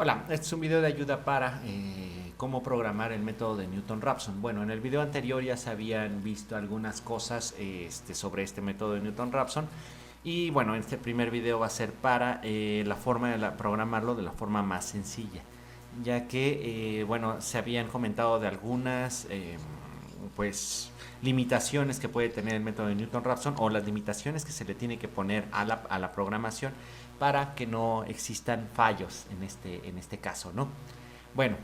Hola, este es un video de ayuda para cómo programar el método de Newton-Raphson. Bueno, en el video anterior ya se habían visto algunas cosas sobre este método de Newton-Raphson. Y bueno, este primer video va a ser para la forma de programarlo de la forma más sencilla. Ya que, bueno, se habían comentado de algunas, pues, limitaciones que puede tener el método de Newton-Raphson o las limitaciones que se le tiene que poner a la programación para que no existan fallos en este caso, ¿no? Bueno,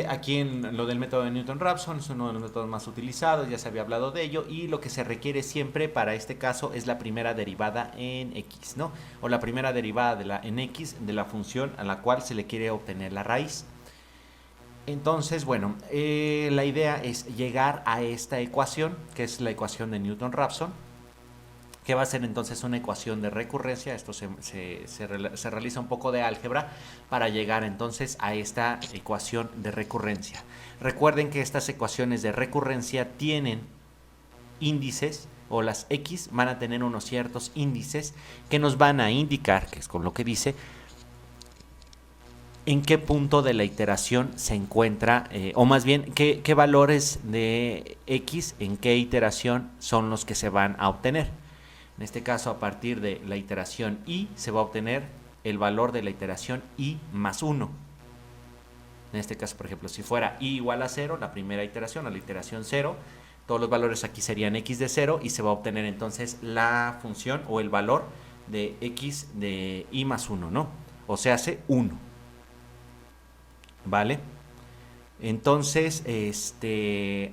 aquí en lo del método de Newton-Raphson es uno de los métodos más utilizados, ya se había hablado de ello, y lo que se requiere siempre para este caso es la primera derivada en x, ¿no? O la primera derivada en x de la función a la cual se le quiere obtener la raíz. Entonces, bueno, la idea es llegar a esta ecuación, que es la ecuación de Newton-Raphson, que va a ser entonces una ecuación de recurrencia. Esto se realiza un poco de álgebra para llegar entonces a esta ecuación de recurrencia. Recuerden que estas ecuaciones de recurrencia tienen índices, o las x van a tener unos ciertos índices que nos van a indicar, que es con lo que dice, en qué punto de la iteración se encuentra, o más bien, qué valores de x en qué iteración son los que se van a obtener. En este caso, a partir de la iteración i, se va a obtener el valor de la iteración i más 1. En este caso, por ejemplo, si fuera i igual a 0, la primera iteración, o la iteración 0, todos los valores aquí serían x de 0 y se va a obtener entonces la función o el valor de x de i más 1, ¿no? O sea, hace 1. ¿Vale? Entonces,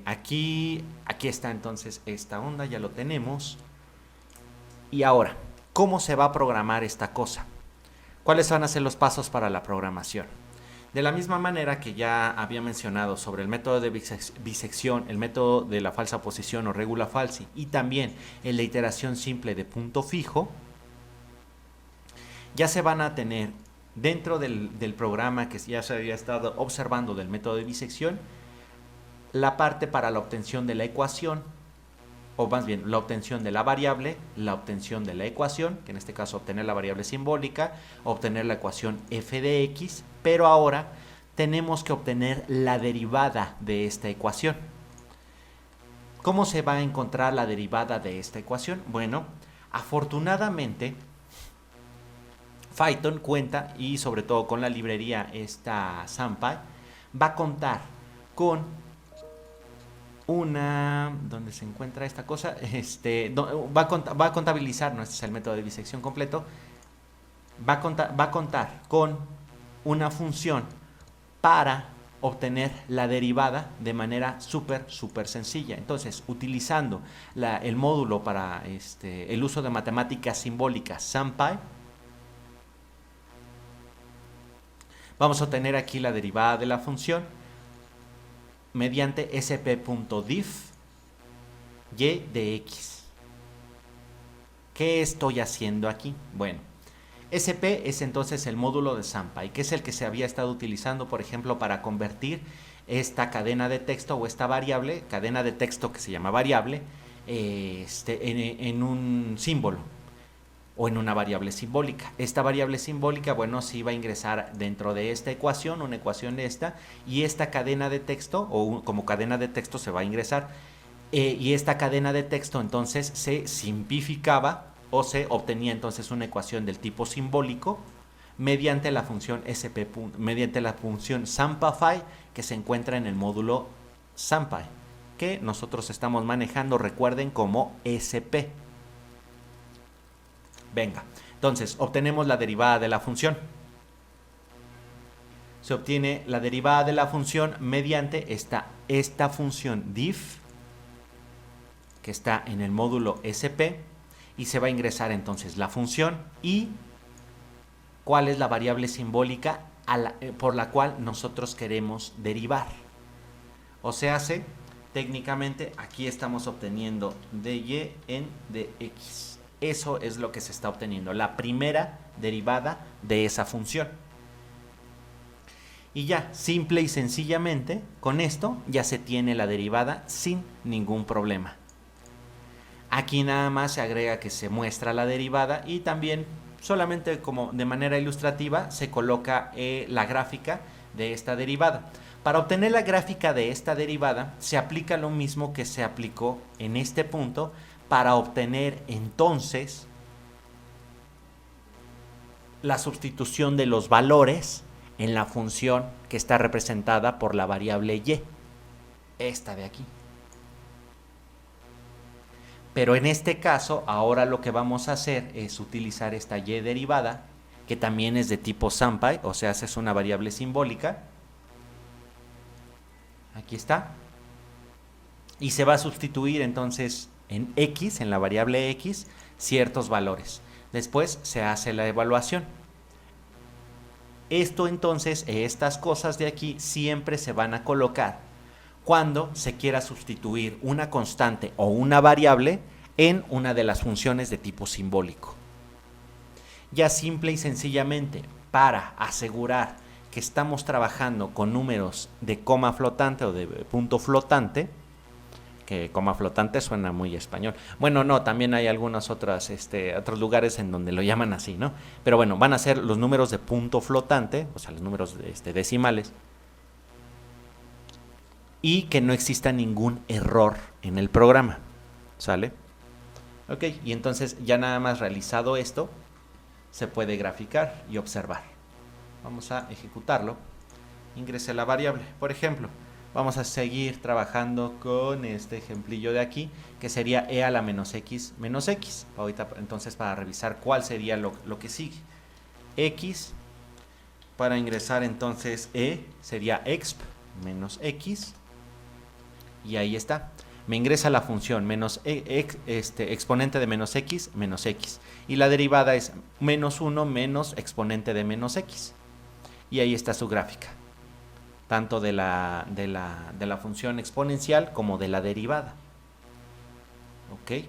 aquí está entonces esta onda, ya lo tenemos. Y ahora, ¿cómo se va a programar esta cosa? ¿Cuáles van a ser los pasos para la programación? De la misma manera que ya había mencionado sobre el método de bisección, el método de la falsa posición o regula falsi, y también en la iteración simple de punto fijo, ya se van a tener dentro del programa que ya se había estado observando del método de bisección, la parte para la obtención de la ecuación, o más bien la obtención de la variable, la obtención de la ecuación, que en este caso obtener la variable simbólica, obtener la ecuación f de x, pero ahora tenemos que obtener la derivada de esta ecuación. ¿Cómo se va a encontrar la derivada de esta ecuación? Bueno, afortunadamente Python cuenta, y sobre todo con la librería esta SumPy, va a contar con ¿dónde se encuentra esta cosa? Va a contabilizar, no, este es el método de bisección completo, va a contar con una función para obtener la derivada de manera súper sencilla. Entonces, utilizando el módulo para el uso de matemáticas simbólicas SumPy, vamos a obtener aquí la derivada de la función mediante sp.diff y de x. ¿Qué estoy haciendo aquí? Bueno, sp es entonces el módulo de SumPy, que es el que se había estado utilizando, por ejemplo, para convertir esta cadena de texto o esta variable, cadena de texto que se llama variable, en un símbolo o en una variable simbólica. Esta variable simbólica, bueno, sí va a ingresar dentro de esta ecuación, una ecuación de esta, y esta cadena de texto, o como cadena de texto se va a ingresar, y esta cadena de texto entonces se simplificaba o se obtenía entonces una ecuación del tipo simbólico mediante la función mediante la función SumPy, que se encuentra en el módulo SumPy, que nosotros estamos manejando, recuerden, como sp. Venga, entonces obtenemos la derivada de la función. Se obtiene la derivada de la función mediante esta función diff, que está en el módulo sp, y se va a ingresar entonces la función y cuál es la variable simbólica por la cual nosotros queremos derivar. O sea, técnicamente aquí estamos obteniendo dy en dx. Eso es lo que se está obteniendo, la primera derivada de esa función. Y ya, simple y sencillamente, con esto ya se tiene la derivada sin ningún problema. Aquí nada más se agrega que se muestra la derivada y también solamente como de manera ilustrativa se coloca la gráfica de esta derivada. Para obtener la gráfica de esta derivada se aplica lo mismo que se aplicó en este punto para obtener entonces la sustitución de los valores en la función que está representada por la variable y, esta de aquí. Pero en este caso, ahora lo que vamos a hacer es utilizar esta y derivada, que también es de tipo SumPy, o sea, es una variable simbólica. Aquí está. Y se va a sustituir entonces en x, en la variable x, ciertos valores. Después se hace la evaluación. Esto entonces, estas cosas de aquí siempre se van a colocar cuando se quiera sustituir una constante o una variable en una de las funciones de tipo simbólico. Ya simple y sencillamente, para asegurar que estamos trabajando con números de coma flotante o de punto flotante, que coma flotante suena muy español. Bueno, no, también hay algunos otros lugares en donde lo llaman así, ¿no? Pero bueno, van a ser los números de punto flotante, o sea, los números decimales, y que no exista ningún error en el programa, ¿sale? Ok, y entonces ya nada más realizado esto, se puede graficar y observar. Vamos a ejecutarlo. Ingrese la variable. Por ejemplo, vamos a seguir trabajando con este ejemplillo de aquí, que sería e a la menos x. Ahorita, entonces, para revisar cuál sería lo que sigue. X, para ingresar entonces e, sería exp menos x. Y ahí está. Me ingresa la función menos exponente de menos x. Y la derivada es menos 1 menos exponente de menos x. Y ahí está su gráfica, tanto de la función exponencial como de la derivada. ¿Ok?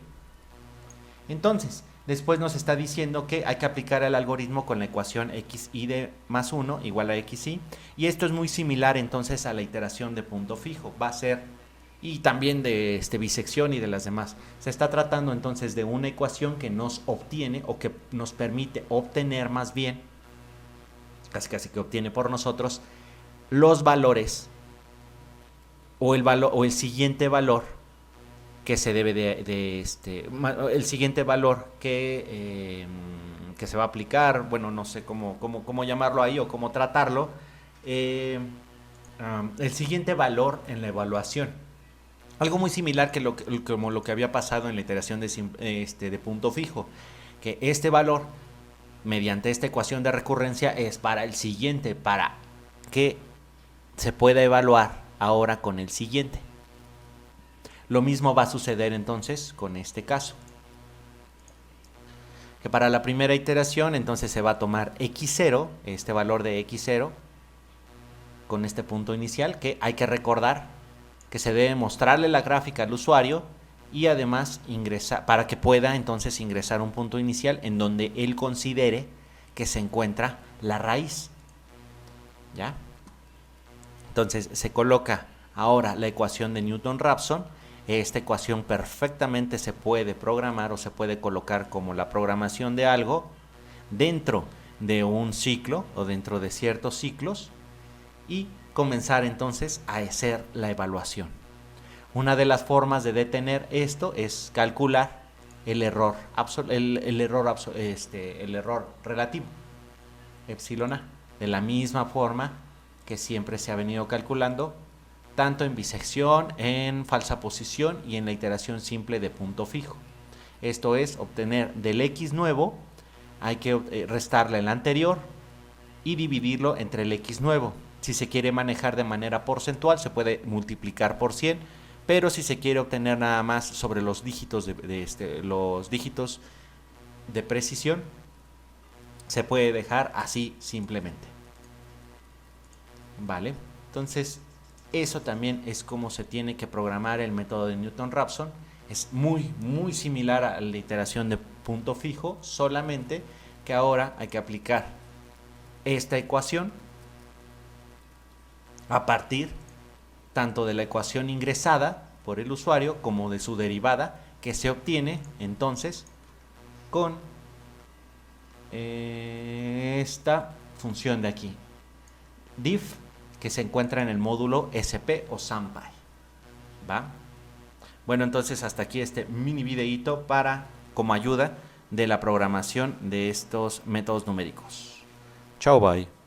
Entonces, después nos está diciendo que hay que aplicar el algoritmo con la ecuación xy de más 1 igual a xy. Y esto es muy similar entonces a la iteración de punto fijo. Va a ser, y también de bisección y de las demás. Se está tratando entonces de una ecuación que nos obtiene, o que nos permite obtener más bien, casi que obtiene por nosotros, los valores o el siguiente valor que se debe el siguiente valor que se va a aplicar. Bueno, no sé cómo llamarlo ahí o cómo tratarlo. El siguiente valor en la evaluación. Algo muy similar como lo que había pasado en la iteración de punto fijo, que este valor, mediante esta ecuación de recurrencia, es para el siguiente, para que se pueda evaluar ahora con el siguiente. Lo mismo va a suceder entonces con este caso, que para la primera iteración entonces se va a tomar x0, este valor de x0, con este punto inicial, que hay que recordar que se debe mostrarle la gráfica al usuario y además ingresar, para que pueda entonces ingresar un punto inicial en donde él considere que se encuentra la raíz. ¿Ya? Entonces se coloca ahora la ecuación de Newton-Raphson. Esta ecuación perfectamente se puede programar o se puede colocar como la programación de algo dentro de un ciclo o dentro de ciertos ciclos y comenzar entonces a hacer la evaluación. Una de las formas de detener esto es calcular el error relativo, epsilon a, de la misma forma que siempre se ha venido calculando, tanto en bisección, en falsa posición y en la iteración simple de punto fijo. Esto es obtener del x nuevo, hay que restarle el anterior y dividirlo entre el x nuevo. Si se quiere manejar de manera porcentual, se puede multiplicar por 100, pero si se quiere obtener nada más sobre los dígitos los dígitos de precisión, se puede dejar así simplemente. ¿Vale? Entonces, eso también es como se tiene que programar el método de Newton-Raphson. Es muy similar a la iteración de punto fijo, solamente que ahora hay que aplicar esta ecuación a partir tanto de la ecuación ingresada por el usuario como de su derivada, que se obtiene entonces con esta función de aquí, diff, que se encuentra en el módulo SP o SAMPy. ¿Va? Bueno, entonces hasta aquí este mini videíto para como ayuda de la programación de estos métodos numéricos. Chao, bye.